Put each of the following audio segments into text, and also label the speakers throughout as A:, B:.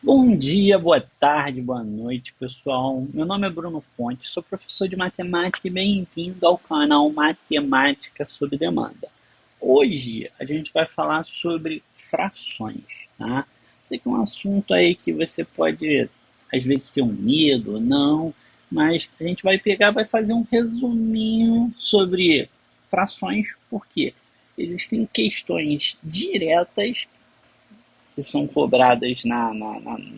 A: Bom dia, boa tarde, boa noite, pessoal. Meu nome é Bruno Fonte, sou professor de matemática e bem-vindo ao canal Matemática sob Demanda. Hoje a gente vai falar sobre frações, tá? Sei que é um assunto aí que você pode, às vezes, ter um medo ou não, mas a gente vai pegar, vai fazer um resuminho sobre frações, porque existem questões diretas que são cobradas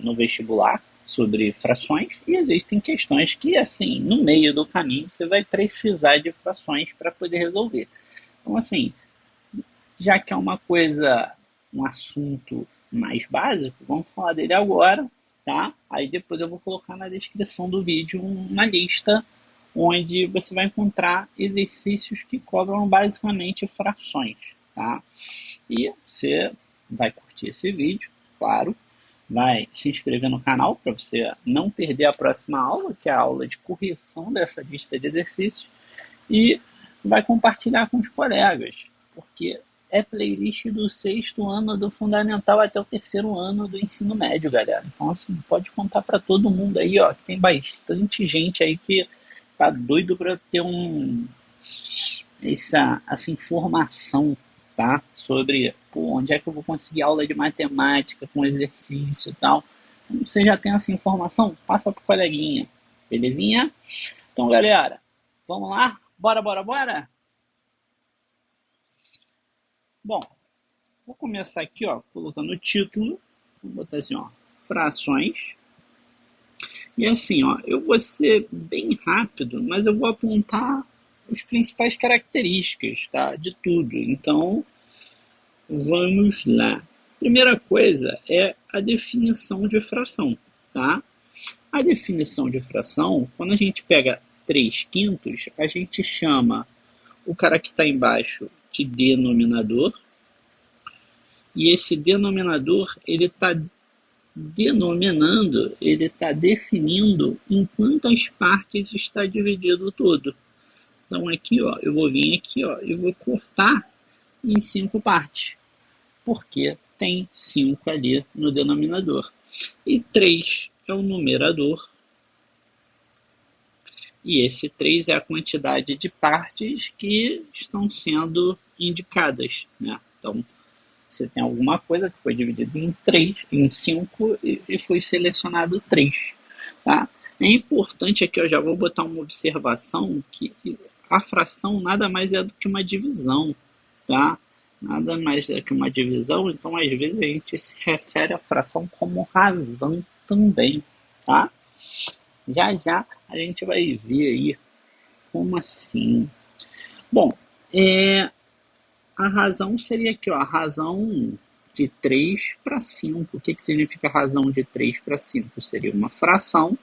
A: no vestibular sobre frações e existem questões que, assim, no meio do caminho você vai precisar de frações para poder resolver. Então, assim, já que é uma coisa, um assunto mais básico, vamos falar dele agora, tá? Aí depois eu vou colocar na descrição do vídeo uma lista onde você vai encontrar exercícios que cobram basicamente frações, tá? E você vai curtir esse vídeo, claro, vai se inscrever no canal para você não perder a próxima aula, que é a aula de correção dessa lista de exercícios, e vai compartilhar com os colegas, porque é playlist do sexto ano do fundamental até o terceiro ano do ensino médio, galera. Então, assim, pode contar para todo mundo aí, ó, que tem bastante gente aí que tá doido para ter essa informação, tá? Sobre onde é que eu vou conseguir aula de matemática com exercício e tal. Então, você já tem essa informação? Passa pro coleguinha, belezinha? Então, galera, vamos lá? Bora, bora, bora? Bom, vou começar aqui, ó, colocando o título. Vou botar assim, ó, frações. E assim, ó, eu vou ser bem rápido, mas eu vou apontar as principais características, tá? De tudo. Então, vamos lá. Primeira coisa é a definição de fração, tá? A definição de fração, quando a gente pega 3 quintos, a gente chama o cara que está embaixo de denominador, e esse denominador, ele está denominando, ele está definindo em quantas partes está dividido o todo. Então aqui, ó, eu vou vir aqui, ó, e vou cortar em 5 partes, porque tem 5 ali no denominador. E 3 é o numerador, e esse 3 é a quantidade de partes que estão sendo indicadas, né? Então, você tem alguma coisa que foi dividida em 3, em 5 e foi selecionado 3, tá? É importante aqui, eu já vou botar uma observação que a fração nada mais é do que uma divisão, tá? Nada mais é que uma divisão, então às vezes a gente se refere à fração como razão também, tá? Já já a gente vai ver aí como assim. Bom, a razão seria aqui, ó, a razão de 3 para 5. O que, que significa razão de 3 para 5? Seria uma fração,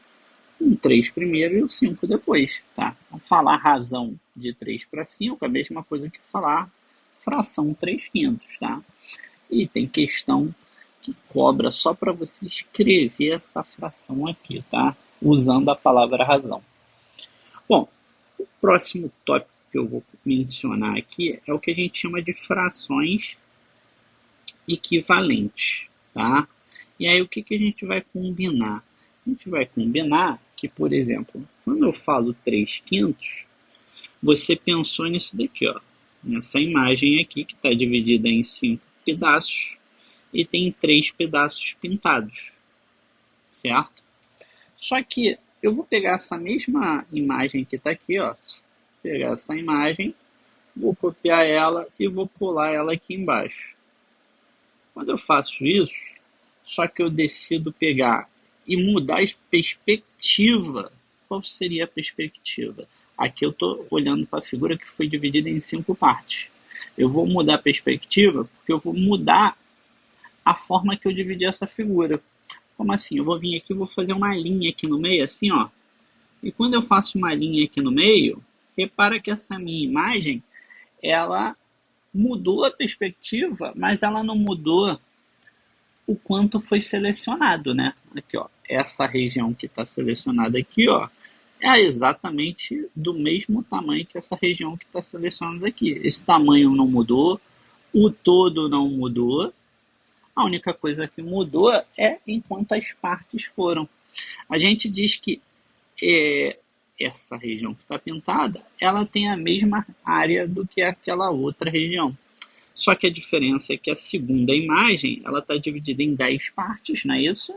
A: um 3 primeiro e o 5 depois, tá? Então, falar razão de 3 para 5 é a mesma coisa que falar fração 3 quintos, tá? E tem questão que cobra só para você escrever essa fração aqui, tá? Usando a palavra razão. Bom, o próximo tópico que eu vou mencionar aqui é o que a gente chama de frações equivalentes, tá? E aí o que, que a gente vai combinar? A gente vai combinar que, por exemplo, quando eu falo 3 quintos, você pensou nisso daqui, ó, nessa imagem aqui que está dividida em 5 pedaços e tem 3 pedaços pintados, certo? Só que eu vou pegar essa mesma imagem que está aqui, ó, pegar essa imagem, vou copiar ela e vou pular ela aqui embaixo. Quando eu faço isso, só que eu decido pegar e mudar a perspectiva. Qual seria a perspectiva? Aqui eu estou olhando para a figura que foi dividida em 5 partes. Eu vou mudar a perspectiva porque eu vou mudar a forma que eu dividi essa figura. Como assim? Eu vou vir aqui e vou fazer uma linha aqui no meio, assim, ó. E quando eu faço uma linha aqui no meio, repara que essa minha imagem, ela mudou a perspectiva, mas ela não mudou o quanto foi selecionado, né? Aqui, ó, essa região que está selecionada aqui, ó, é exatamente do mesmo tamanho que essa região que está selecionada aqui. Esse tamanho não mudou, o todo não mudou, A única coisa que mudou é em quantas partes foram. A gente diz que essa região que está pintada, ela tem a mesma área do que aquela outra região. Só que a diferença é que a segunda imagem, ela está dividida em 10 partes, não é isso?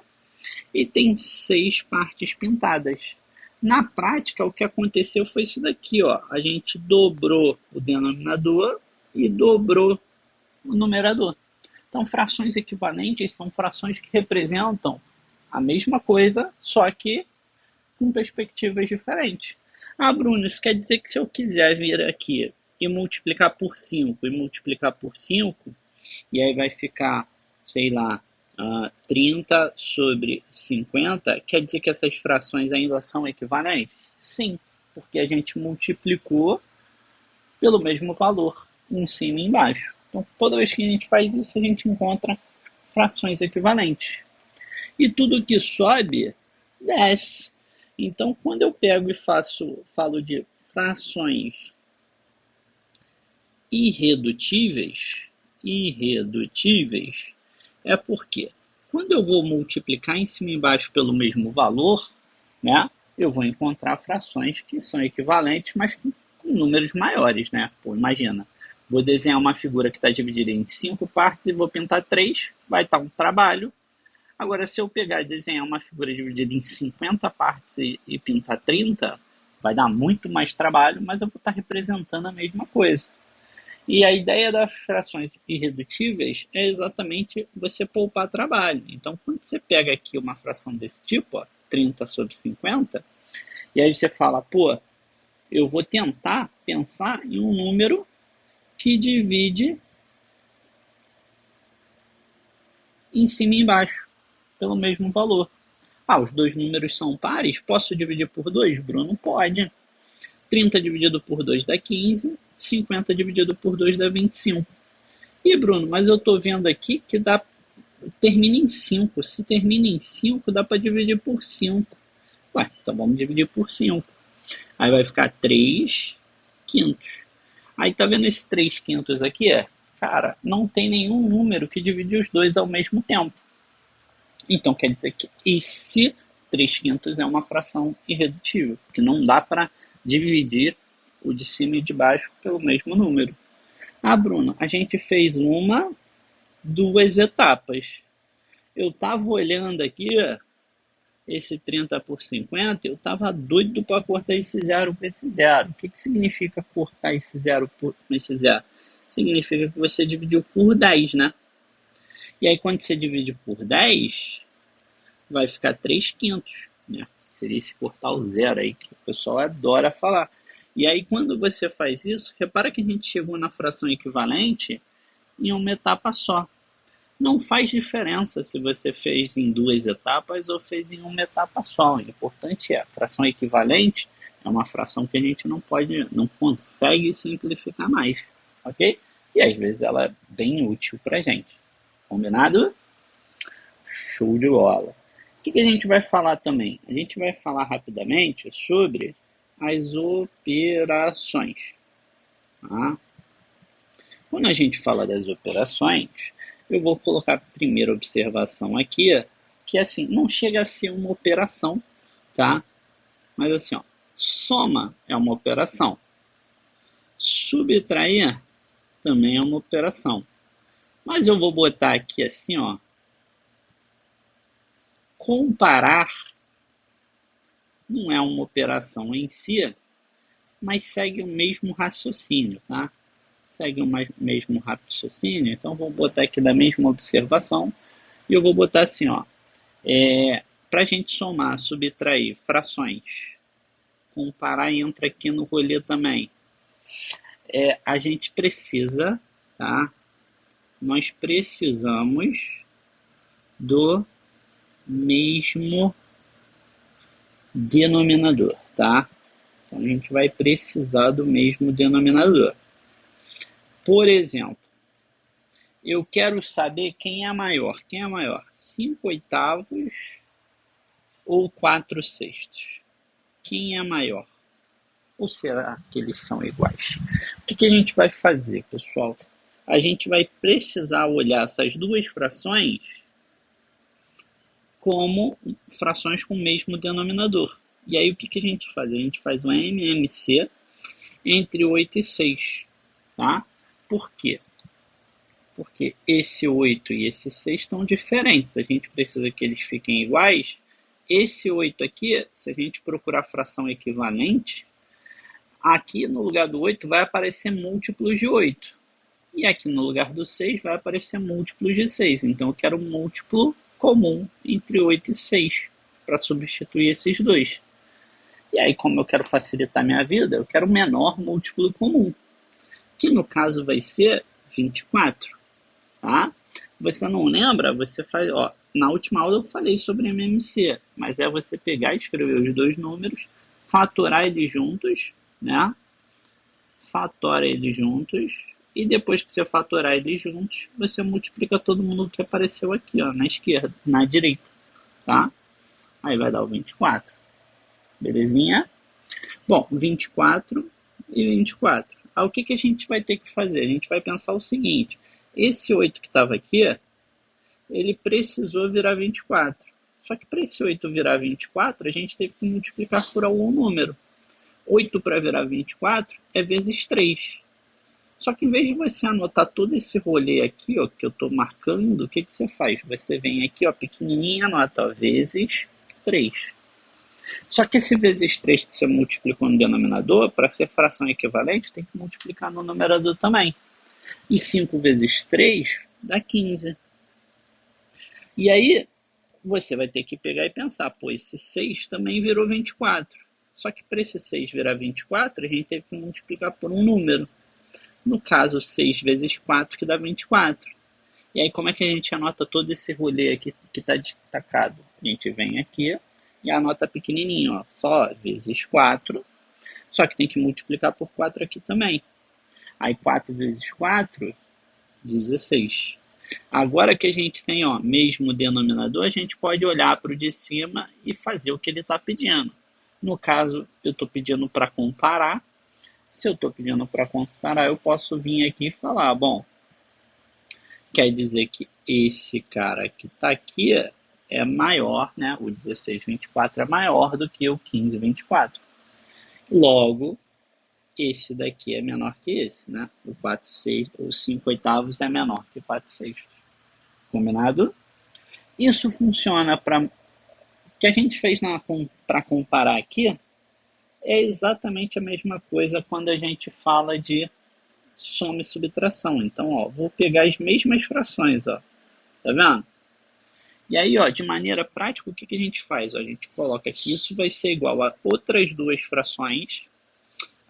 A: E tem 6 partes pintadas. Na prática, o que aconteceu foi isso daqui, ó. A gente dobrou o denominador e dobrou o numerador. Então, frações equivalentes são frações que representam a mesma coisa, só que com perspectivas diferentes. Ah, Bruno, isso quer dizer que se eu quiser vir aqui e multiplicar por 5 e multiplicar por 5, e aí vai ficar, sei lá, 30 sobre 50, quer dizer que essas frações ainda são equivalentes? Sim, porque a gente multiplicou pelo mesmo valor, em cima e embaixo. Então, toda vez que a gente faz isso, a gente encontra frações equivalentes. E tudo que sobe, desce. Então, quando eu pego e falo de frações irredutíveis, é porque quando eu vou multiplicar em cima e embaixo pelo mesmo valor, né, eu vou encontrar frações que são equivalentes, mas com números maiores, né? Pô, imagina, vou desenhar uma figura que está dividida em 5 partes e vou pintar 3, vai estar um trabalho. Agora, se eu pegar e desenhar uma figura dividida em 50 partes e pintar 30, vai dar muito mais trabalho, mas eu vou estar representando a mesma coisa. E a ideia das frações irredutíveis é exatamente você poupar trabalho. Então, quando você pega aqui uma fração desse tipo, ó, 30 sobre 50, e aí você fala, pô, eu vou tentar pensar em um número que divide em cima e embaixo, pelo mesmo valor. Ah, os dois números são pares? Posso dividir por 2? Bruno, pode. 30 dividido por 2 dá 15, 50 dividido por 2 dá 25. E Bruno, mas eu estou vendo aqui que termina em 5. Se termina em 5, dá para dividir por 5. Ué, então vamos dividir por 5. Aí vai ficar 3 quintos. Aí tá vendo esse 3 quintos aqui? Cara, não tem nenhum número que divide os dois ao mesmo tempo. Então quer dizer que esse 3 quintos é uma fração irredutível, porque não dá para dividir o de cima e de baixo pelo mesmo número. Ah, Bruno, a gente fez duas etapas. Eu estava olhando aqui, esse 30 por 50, eu estava doido para cortar esse zero com esse zero. O que significa cortar esse zero com esse zero? Significa que você dividiu por 10, né? E aí quando você divide por 10, vai ficar 3 quintos, né? Seria esse cortar o zero aí, que o pessoal adora falar. E aí quando você faz isso, repara que a gente chegou na fração equivalente em uma etapa só. Não faz diferença se você fez em 2 etapas ou fez em uma etapa só. O importante é a fração equivalente, é uma fração que a gente não consegue simplificar mais, ok? E às vezes ela é bem útil para a gente. Combinado? Show de bola. O que a gente vai falar também? A gente vai falar rapidamente sobre as operações. Tá? Quando a gente fala das operações, eu vou colocar a primeira observação aqui, que assim, não chega a ser uma operação, tá? Mas assim, ó, soma é uma operação. Subtrair também é uma operação. Mas eu vou botar aqui assim, ó, comparar não é uma operação em si, mas segue o mesmo raciocínio, tá? Segue o mesmo raciocínio, então vou botar aqui da mesma observação e eu vou botar assim, ó, para a gente somar, subtrair frações, comparar entra aqui no rolê também. A gente precisa, tá? Nós precisamos do mesmo denominador, tá? Então a gente vai precisar do mesmo denominador. Por exemplo, eu quero saber quem é maior. Quem é maior? 5 oitavos ou 4 sextos? Quem é maior? Ou será que eles são iguais? O que a gente vai fazer, pessoal? a gente vai precisar olhar essas duas frações como frações com o mesmo denominador. E aí o que a gente faz? A gente faz um MMC entre 8 e 6, tá? Por quê? Porque esse 8 e esse 6 estão diferentes. A gente precisa que eles fiquem iguais. Esse 8 aqui, se a gente procurar fração equivalente, aqui no lugar do 8 vai aparecer múltiplos de 8. E aqui no lugar do 6 vai aparecer múltiplos de 6. Então eu quero um múltiplo comum entre 8 e 6 para substituir esses dois. E aí, como eu quero facilitar minha vida, eu quero o menor múltiplo comum, que no caso vai ser 24. Tá? Você não lembra? Você faz, ó, na última aula eu falei sobre MMC, mas é você pegar e escrever os dois números, fatorar eles juntos, né? Fatora eles juntos, e depois que você fatorar eles juntos, você multiplica todo mundo que apareceu aqui, ó, na esquerda, na direita, tá? Aí vai dar o 24. Belezinha? Bom, 24 e 24. Aí o que a gente vai ter que fazer? A gente vai pensar o seguinte: esse 8 que estava aqui, ele precisou virar 24. Só que para esse 8 virar 24, a gente teve que multiplicar por algum número. 8 para virar 24 é vezes 3. Só que em vez de você anotar todo esse rolê aqui, ó, que eu estou marcando, o que você faz? Você vem aqui, ó, pequenininho, e anota, ó, vezes 3. Só que esse vezes 3 que você multiplicou no denominador, para ser fração equivalente, tem que multiplicar no numerador também. E 5 vezes 3 dá 15. E aí, você vai ter que pegar e pensar, pô, esse 6 também virou 24. Só que para esse 6 virar 24, a gente teve que multiplicar por um número. No caso, 6 vezes 4, que dá 24. E aí, como é que a gente anota todo esse rolê aqui que está destacado? A gente vem aqui e anota pequenininho, ó, só vezes 4, só que tem que multiplicar por 4 aqui também. Aí 4 vezes 4, 16. Agora que a gente tem, ó, mesmo denominador, a gente pode olhar para o de cima e fazer o que ele está pedindo. No caso, eu estou pedindo para comparar. Se eu estou pedindo para comparar, eu posso vir aqui e falar, bom, quer dizer que esse cara que está aqui é maior, né? O 1624 é maior do que o 1524. Logo, esse daqui é menor que esse, né? O 4, 6, o 5 oitavos é menor que 4 sextos. Combinado? Isso funciona para... O que a gente fez para comparar aqui é exatamente a mesma coisa quando a gente fala de soma e subtração. Então, ó, vou pegar as mesmas frações, ó. Tá vendo? E aí, ó, de maneira prática, o que a gente faz? Ó, a gente coloca aqui, isso vai ser igual a outras duas frações.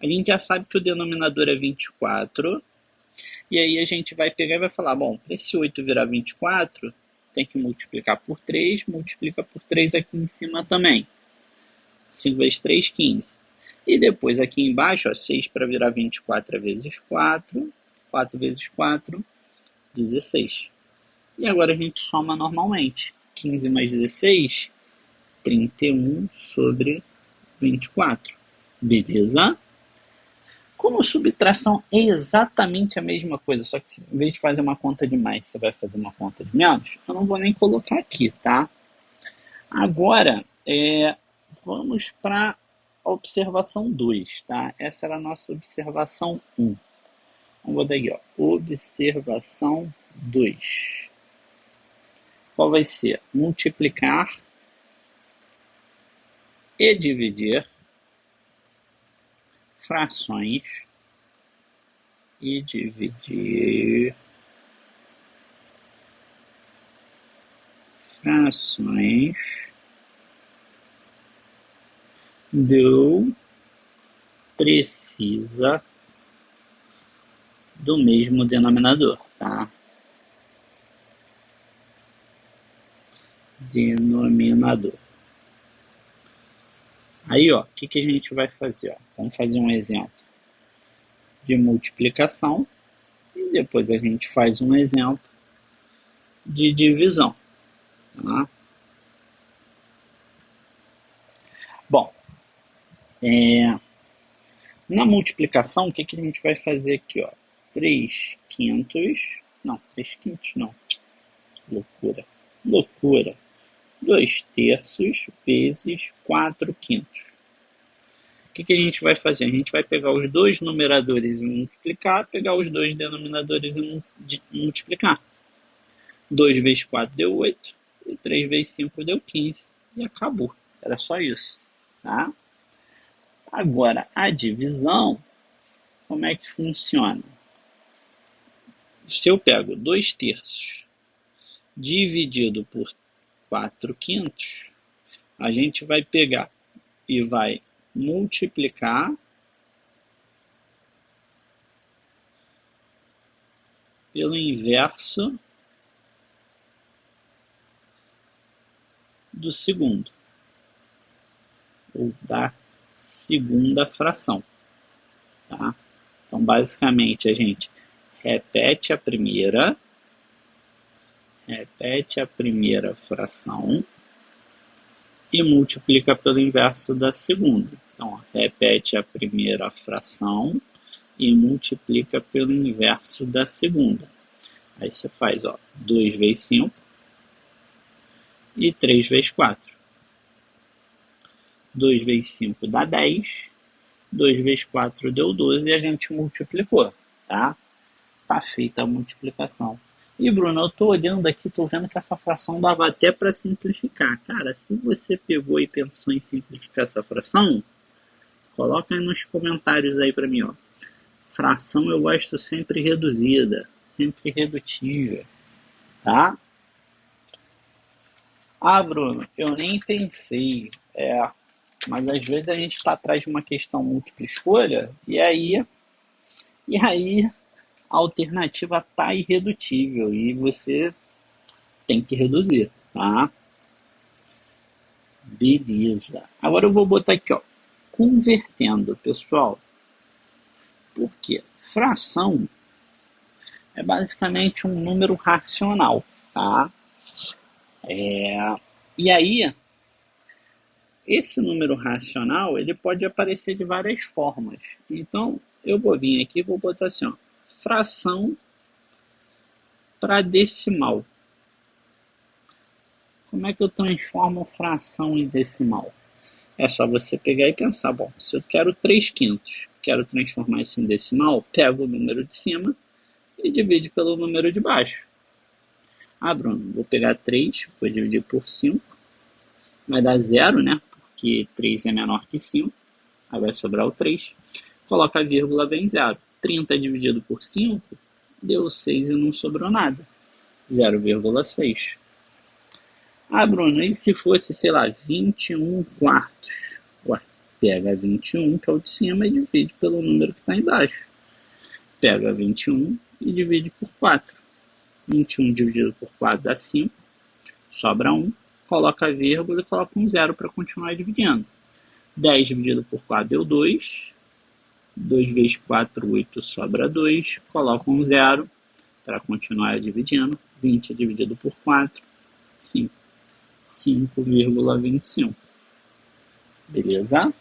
A: A gente já sabe que o denominador é 24. E aí a gente vai pegar e vai falar, bom, para esse 8 virar 24, tem que multiplicar por 3, multiplica por 3 aqui em cima também. 5 vezes 3, 15. E depois aqui embaixo, ó, 6 para virar 24 é vezes 4, 4 vezes 4, 16. E agora a gente soma normalmente. 15 mais 16, 31 sobre 24. Beleza? Como subtração é exatamente a mesma coisa, só que em vez de fazer uma conta de mais, você vai fazer uma conta de menos, eu não vou nem colocar aqui, tá? Agora, vamos para a observação 2, tá? Essa era a nossa observação 1. Vamos botar aqui, ó. Observação 2. Qual vai ser? Multiplicar e dividir frações e dividir frações do precisa do mesmo denominador, tá? Denominador. Aí, ó, o que a gente vai fazer? Ó? Vamos fazer um exemplo de multiplicação e depois a gente faz um exemplo de divisão. Tá? Bom, na multiplicação, o que a gente vai fazer aqui? Ó? 3 quintos, não, 3 quintos não, loucura, loucura, 2 terços vezes 4 quintos. O que a gente vai fazer? A gente vai pegar os dois numeradores e multiplicar, pegar os dois denominadores e multiplicar. 2 vezes 4 deu 8, e 3 vezes 5 deu 15, e acabou. Era só isso, tá? Agora, a divisão, como é que funciona? Se eu pego 2 terços dividido por 4 quintos, a gente vai pegar e vai multiplicar pelo inverso do segundo, ou da segunda fração. Tá? Então, basicamente, a gente repete a primeira fração e multiplica pelo inverso da segunda. Então, repete a primeira fração e multiplica pelo inverso da segunda. Aí você faz 2 vezes 5 e 3 vezes 4. 2 vezes 5 dá 10, 2 vezes 4 deu 12 e a gente multiplicou, tá? Tá feita a multiplicação. E Bruno, eu tô olhando aqui, tô vendo que essa fração dava até para simplificar. Cara, se você pegou e pensou em simplificar essa fração, coloca aí nos comentários aí para mim, ó. Fração eu gosto sempre reduzida, sempre redutível, tá? Ah, Bruno, eu nem pensei, mas às vezes a gente está atrás de uma questão múltipla escolha e aí a alternativa tá irredutível e você tem que reduzir, tá? Beleza. Agora eu vou botar aqui, ó, convertendo, pessoal. Por quê? Fração é basicamente um número racional, tá? E aí, esse número racional, ele pode aparecer de várias formas. Então, eu vou vir aqui e vou botar assim, ó, fração para decimal. Como é que eu transformo fração em decimal? É só você pegar e pensar, bom, se eu quero 3 quintos, quero transformar isso em decimal, pego o número de cima e divide pelo número de baixo. Ah, Bruno, vou pegar 3, vou dividir por 5, vai dar 0, né? Porque 3 é menor que 5, aí vai sobrar o 3. Coloca a vírgula, vem 0. 30 dividido por 5, deu 6 e não sobrou nada. 0,6. Ah, Bruno, e se fosse, sei lá, 21 quartos? Ué, pega 21, que é o de cima, e divide pelo número que está embaixo. Pega 21 e divide por 4. 21 dividido por 4 dá 5, sobra 1. Coloca a vírgula e coloca um 0 para continuar dividindo. 10 dividido por 4 deu 2. 2 vezes 4, 8, sobra 2. Coloca um 0 para continuar dividindo. 20 dividido por 4, 5. 5,25. Beleza?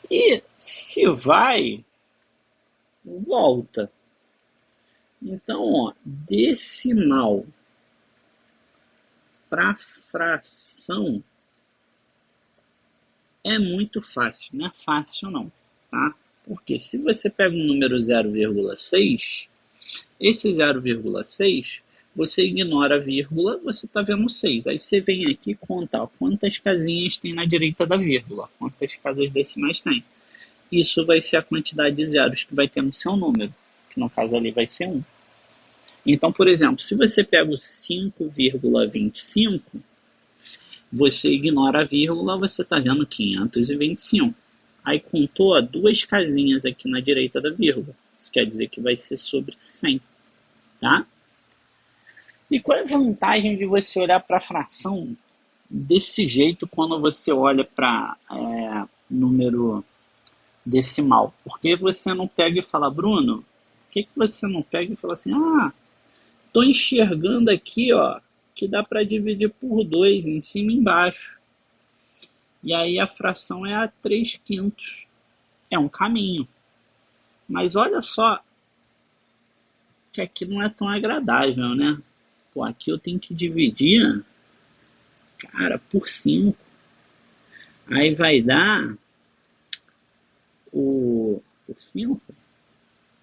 A: E se vai, volta. Então, ó, decimal para fração é muito fácil. Não é fácil não, tá? Porque se você pega um número 0,6, esse 0,6, você ignora a vírgula, você está vendo 6. Aí você vem aqui e conta, ó, quantas casinhas tem na direita da vírgula, quantas casas decimais tem. Isso vai ser a quantidade de zeros que vai ter no seu número, que no caso ali vai ser 1. Então, por exemplo, se você pega o 5,25, você ignora a vírgula, você está vendo 525. Aí contou 2 casinhas aqui na direita da vírgula. Isso quer dizer que vai ser sobre 100, tá? E qual é a vantagem de você olhar para a fração desse jeito quando você olha para número decimal? Porque você não pega e fala, Bruno, por que você não pega e fala assim, estou enxergando aqui, ó, que dá para dividir por 2 em cima e embaixo. E aí a fração é a 3 quintos. É um caminho. Mas olha só que aqui não é tão agradável, né? Pô, aqui eu tenho que dividir, cara, por 5. Aí vai dar o... Por 5?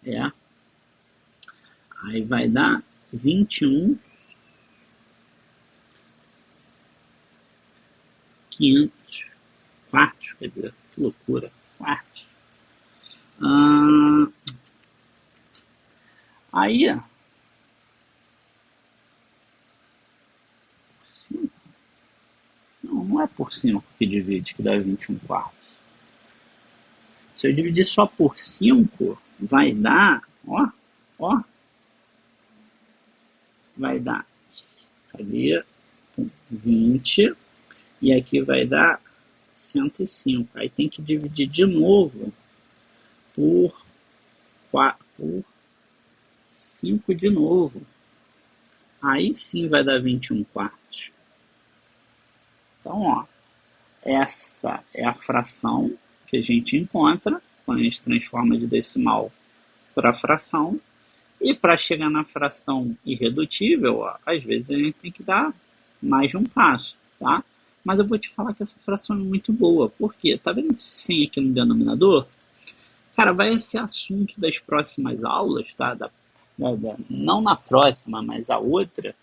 A: É. Aí vai dar 21, 500 quartos, quer dizer, que loucura, quartos. Ah, aí, por 5? Não, não é por 5 que divide, que dá 21 quartos. Se eu dividir só por 5, vai dar, ó, vai dar, cadê? 20, e aqui vai dar 105. Aí tem que dividir de novo por 4, por 5 de novo. Aí sim vai dar 21 quartos. Então, ó, essa é a fração que a gente encontra quando a gente transforma de decimal para fração. E para chegar na fração irredutível, ó, às vezes a gente tem que dar mais de um passo, tá? Mas eu vou te falar que essa fração é muito boa. Por quê? Tá vendo esse 100 aqui no denominador? Cara, vai ser assunto das próximas aulas, tá? Não na próxima, mas a outra.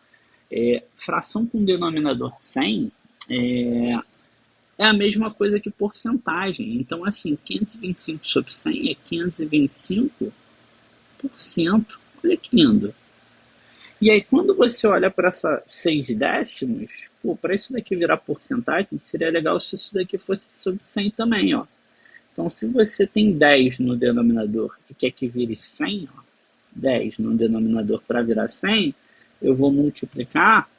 A: Fração com denominador 100 é a mesma coisa que porcentagem. Então, assim, 525 sobre 100 é 525%. Olha que lindo. E aí, quando você olha para essa 6 décimos, para isso daqui virar porcentagem, seria legal se isso daqui fosse sobre 100 também, ó. Então, se você tem 10 no denominador e quer que vire 100, ó, 10 no denominador para virar 100, eu vou multiplicar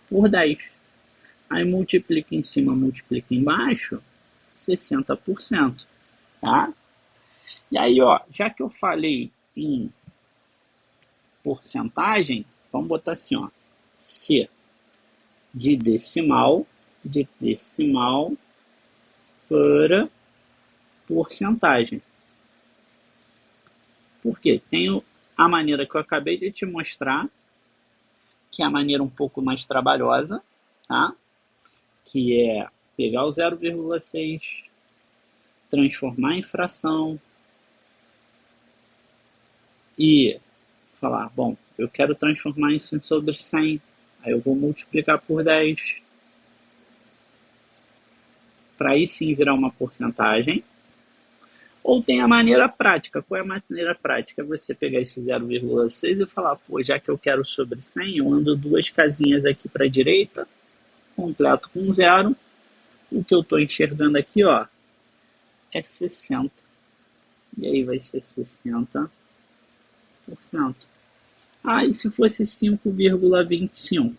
A: por 10. Aí multiplica em cima, multiplica embaixo, 60%, tá? E aí, ó, já que eu falei em porcentagem, vamos botar assim, ó, C de decimal para porcentagem. Por quê? Tem a maneira que eu acabei de te mostrar, que é a maneira um pouco mais trabalhosa, tá? Que é pegar o 0,6, transformar em fração e falar, bom, eu quero transformar isso em sobre 100, aí eu vou multiplicar por 10, para aí sim virar uma porcentagem. Ou tem a maneira prática. Qual é a maneira prática? É você pegar esse 0,6 e falar, pô, já que eu quero sobre 100, eu ando 2 casinhas aqui para a direita, completo com 0. O que eu estou enxergando aqui, ó, é 60. E aí vai ser 60%. Ah, e se fosse 5,25?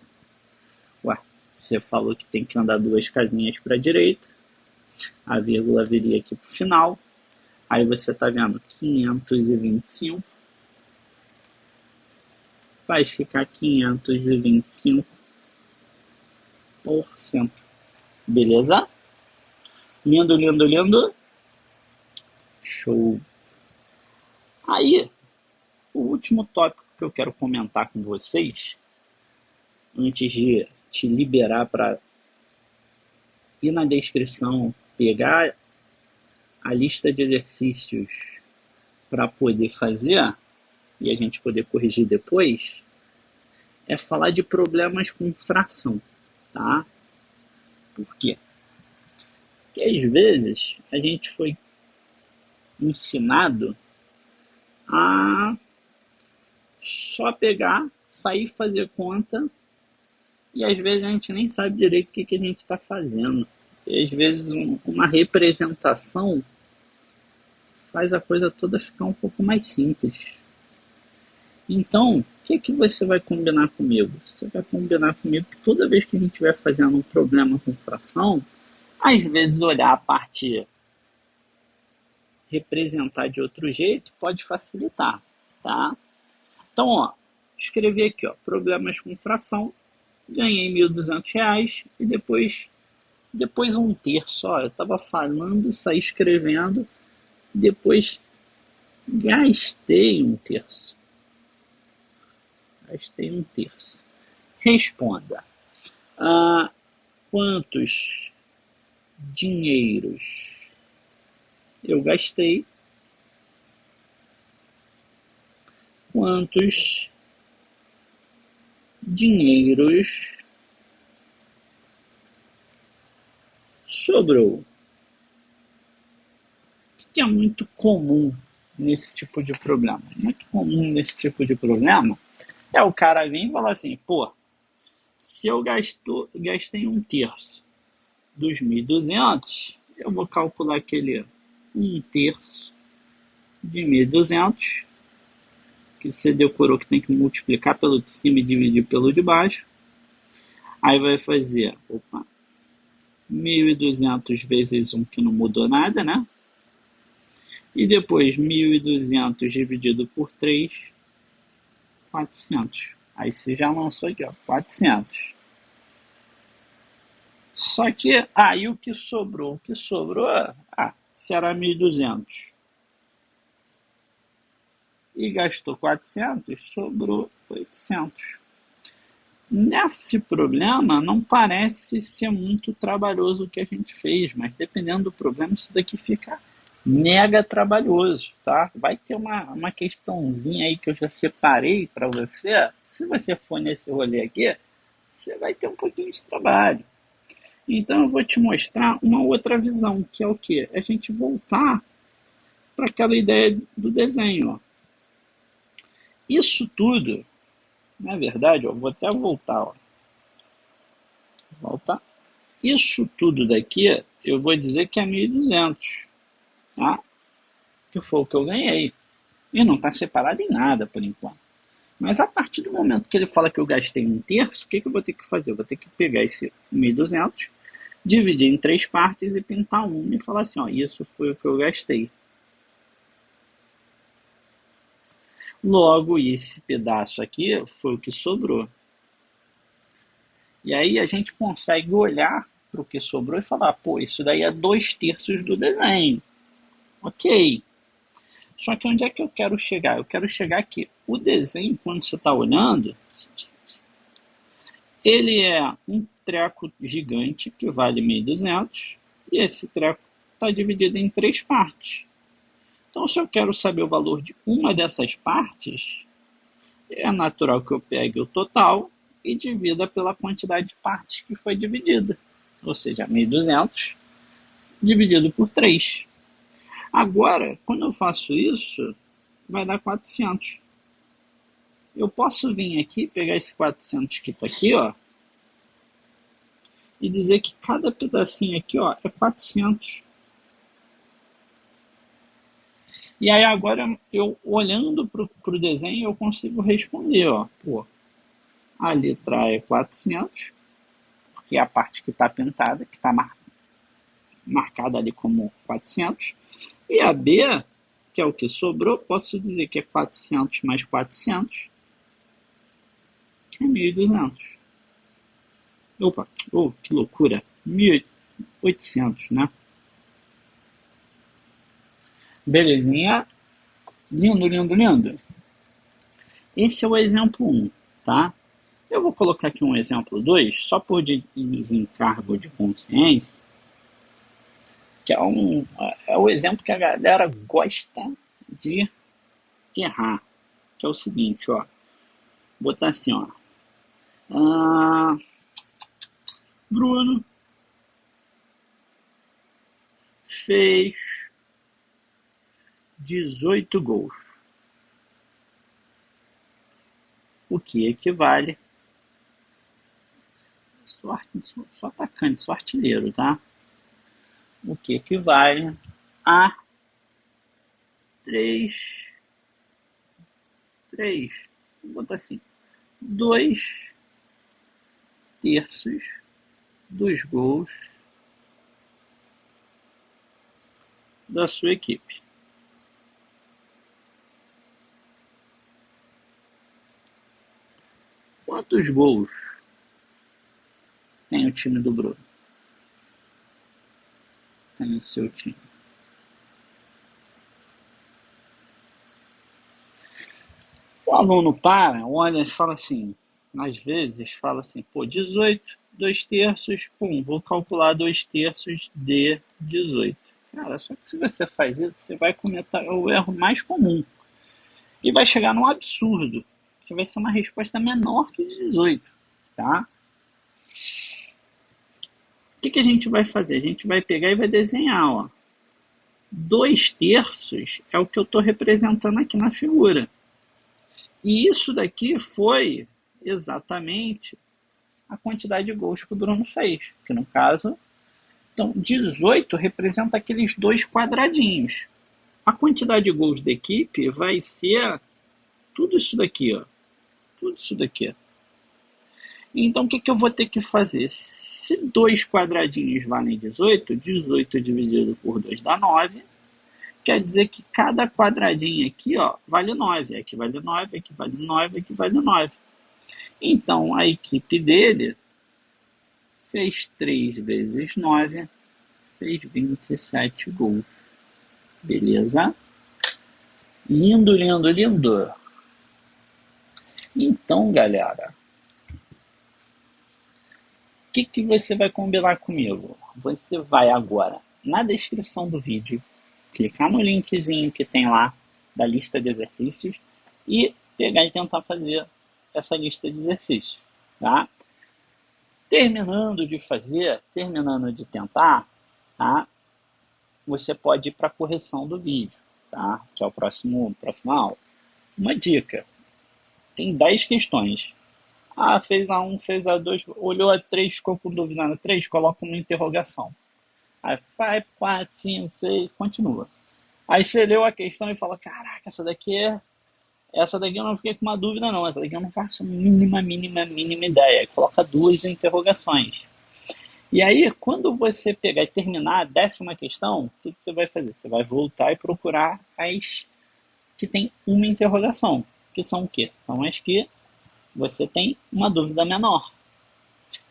A: Ué, você falou que tem que andar 2 casinhas para a direita. A vírgula viria aqui para o final. Aí você está vendo 525. Vai ficar 525%. Beleza? Lindo, lindo, lindo. Show. Aí, o último tópico que eu quero comentar com vocês, antes de te liberar para ir na descrição, pegar a lista de exercícios para poder fazer e a gente poder corrigir depois, é falar de problemas com fração, tá? Por quê? Porque às vezes a gente foi ensinado a só pegar, sair fazer conta e às vezes a gente nem sabe direito o que a gente está fazendo. E às vezes uma representação faz a coisa toda ficar um pouco mais simples. Então, o que você vai combinar comigo? Você vai combinar comigo que toda vez que a gente estiver fazendo um problema com fração, às vezes olhar a parte representar de outro jeito pode facilitar, tá? Então, ó, escrevi aqui, ó, problemas com fração, ganhei R$ 1.200 e depois um terço, ó, eu estava falando, saí escrevendo, depois gastei um terço. Gastei um terço. Responda. Ah, quantos dinheiros eu gastei? Quantos dinheiros sobrou? O que é muito comum nesse tipo de problema? Muito comum nesse tipo de problema é o cara vir e falar assim, pô, se eu gastei um terço dos 1.200, eu vou calcular aquele um terço de 1.200, que você decorou que tem que multiplicar pelo de cima e dividir pelo de baixo. Aí vai fazer, 1.200 vezes 1, que não mudou nada, né? E depois 1.200 dividido por 3, 400. Aí você já lançou aqui, ó, 400. Só que aí o que sobrou? O que sobrou, se era 1.200 e gastou 400, sobrou 800. Nesse problema, não parece ser muito trabalhoso o que a gente fez, mas dependendo do problema, isso daqui fica mega trabalhoso, tá? Vai ter uma questãozinha aí que eu já separei para você. Se você for nesse rolê aqui, você vai ter um pouquinho de trabalho. Então eu vou te mostrar uma outra visão, que é o quê? A gente voltar para aquela ideia do desenho. Ó. Isso tudo, na verdade, ó, vou até voltar. Ó. Voltar. Isso tudo daqui, eu vou dizer que é 1.200, tá? Que foi o que eu ganhei. E não está separado em nada, por enquanto. Mas a partir do momento que ele fala que eu gastei um terço, o que eu vou ter que fazer? Eu vou ter que pegar esse 1.200, dividir em 3 partes e pintar uma e falar assim, ó, isso foi o que eu gastei. Logo, esse pedaço aqui foi o que sobrou. E aí a gente consegue olhar para o que sobrou e falar, pô, isso daí é 2 terços do desenho. Ok. Só que onde é que eu quero chegar? Eu quero chegar aqui. O desenho, quando você está olhando, ele é um treco gigante que vale 1.200 e esse treco está dividido em 3 partes. Então, se eu quero saber o valor de uma dessas partes, é natural que eu pegue o total e divida pela quantidade de partes que foi dividida. Ou seja, 1.200 dividido por 3. Agora, quando eu faço isso, vai dar 400. Eu posso vir aqui, pegar esse 400 que está aqui, ó, e dizer que cada pedacinho aqui, ó, é 400. E aí agora, eu olhando para o desenho, eu consigo responder, ó, pô, a letra é 400, porque é a parte que está pintada, que está marcada ali como 400. E a B, que é o que sobrou, posso dizer que é 400 mais 400, que é 1.200. Opa, que loucura, 1.800, né? Belezinha, lindo, lindo, lindo. Esse é o exemplo 1, tá? Eu vou colocar aqui um exemplo 2, só por desencargo de consciência, que é o exemplo que a galera gosta de errar, que é o seguinte, ó. Botar assim, ó. Bruno fez 18 gols, o que equivale, só atacante, só artilheiro, tá? O que equivale a 3, vou botar assim, 2 terços dos gols da sua equipe. Quantos gols tem o time do Bruno? Tem o seu time. O aluno para, olha e fala assim, às vezes fala assim, pô, 18, 2 terços, pum, vou calcular 2 terços de 18. Cara, só que se você faz isso, você vai cometer o erro mais comum e vai chegar num absurdo, que vai ser uma resposta menor que 18, tá? O que a gente vai fazer? A gente vai pegar e vai desenhar, ó. 2 terços é o que eu estou representando aqui na figura. E isso daqui foi exatamente a quantidade de gols que o Bruno fez. Que no caso, então 18 representa aqueles dois quadradinhos. A quantidade de gols da equipe vai ser tudo isso daqui, ó. Tudo isso daqui. Então o que eu vou ter que fazer? Se dois quadradinhos valem 18, 18 dividido por 2 dá 9. Quer dizer que cada quadradinho aqui, ó, vale 9. Aqui vale 9, aqui vale 9, aqui vale 9. Então a equipe dele fez 3 vezes 9, fez 27 gols. Beleza? Lindo, lindo, lindo. Então, galera, o que você vai combinar comigo? Você vai agora na descrição do vídeo, clicar no linkzinho que tem lá da lista de exercícios e pegar e tentar fazer essa lista de exercícios, tá? Terminando de fazer, terminando de tentar, tá? Você pode ir para a correção do vídeo, tá? Que é o próxima aula. Uma dica, tem 10 questões. Ah, fez a 1, fez a 2, olhou a 3, ficou com dúvida na 3, coloca uma interrogação. Aí vai, 4, 5, 6, continua. Aí você leu a questão e fala, caraca, essa daqui eu não fiquei com uma dúvida não, essa daqui eu não faço a mínima ideia. Coloca 2 interrogações. E aí, quando você pegar e terminar a 10ª questão, o que você vai fazer? Você vai voltar e procurar as que tem uma interrogação. Que são o quê? São as que você tem uma dúvida menor.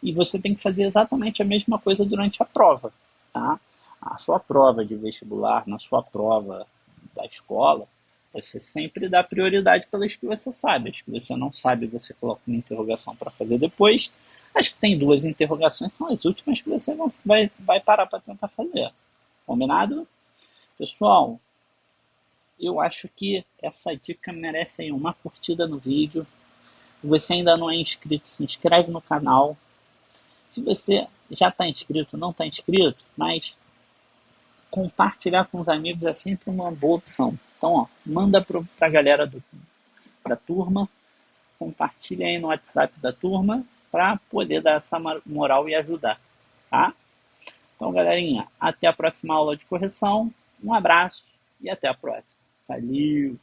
A: E você tem que fazer exatamente a mesma coisa durante a prova, tá? A sua prova de vestibular, na sua prova da escola, você sempre dá prioridade pelas que você sabe. As que você não sabe, você coloca uma interrogação para fazer depois. As que tem 2 interrogações são as últimas que você vai parar para tentar fazer. Combinado? Pessoal, eu acho que essa dica merece aí uma curtida no vídeo. Se você ainda não é inscrito, se inscreve no canal. Se você já está inscrito, não está inscrito, mas compartilhar com os amigos é sempre uma boa opção. Então, ó, manda para a galera da turma, compartilha aí no WhatsApp da turma para poder dar essa moral e ajudar, tá? Então, galerinha, até a próxima aula de correção. Um abraço e até a próxima. Valeu!